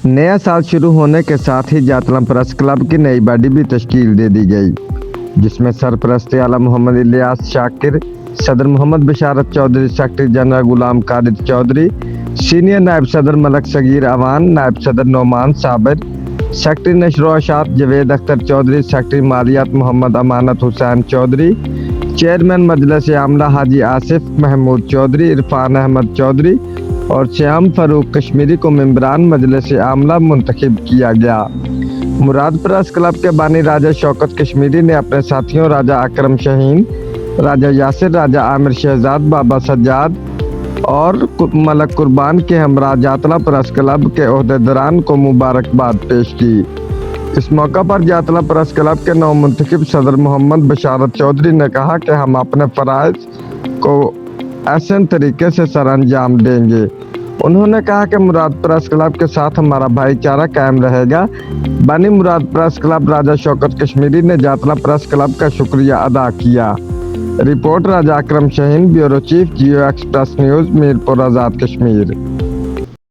नया साल शुरू होने के साथ ही जातला प्रेस क्लब की नई बॉडी भी तश्कील दे दी गई, जिसमें सरपरस्त आला मोहम्मद इलियास शाकिर, सदर मोहम्मद बशारत Chaudhary, secretary general Ghulam Qadir Chaudhary, senior नायब सदर मलक सगीर अवान, नायब सदर नोमान साबिर, सेक्रेटरी नशर अशात जवेद अख्तर चौधरी, सेक्रेटरी मालियात मोहम्मद अमानत हुसैन चौधरी, चेयरमैन मजलिस आमला हाजी आसिफ महमूद चौधरी, इरफान अहमद चौधरी और श्याम फरूक कश्मीरी को मेंबरान मजलिस आमला मुंतखब किया गया। मुराद प्रेस क्लब के बानी राजा शौकत कश्मीरी ने अपने साथियों राजा अकरम शाहीन, राजा यासिर, राजा आमिर शहजाद, बाबा सज्जाद और मलक कुर्बान के हमरा जातला प्रेस क्लब के ओहदेदारान को मुबारकबाद पेश की। इस मौका पर जातला प्रेस क्लब के नौ मुंतखब सदर मोहम्मद बशारत चौधरी ने कहा कि हम अपने फ़राइज़ को ऐसे तरीके से सर अंजाम देंगे। उन्होंने कहा कि मुराद प्रेस क्लब के साथ हमारा भाईचारा कायम रहेगा। बानी मुराद प्रेस क्लब राजा शौकत कश्मीरी ने जातला प्रेस क्लब का शुक्रिया अदा किया। रिपोर्ट राजा अकरम शाहीन, ब्यूरो चीफ, जियो एक्सप्रेस न्यूज़, मीरपुर आज़ाद कश्मीर।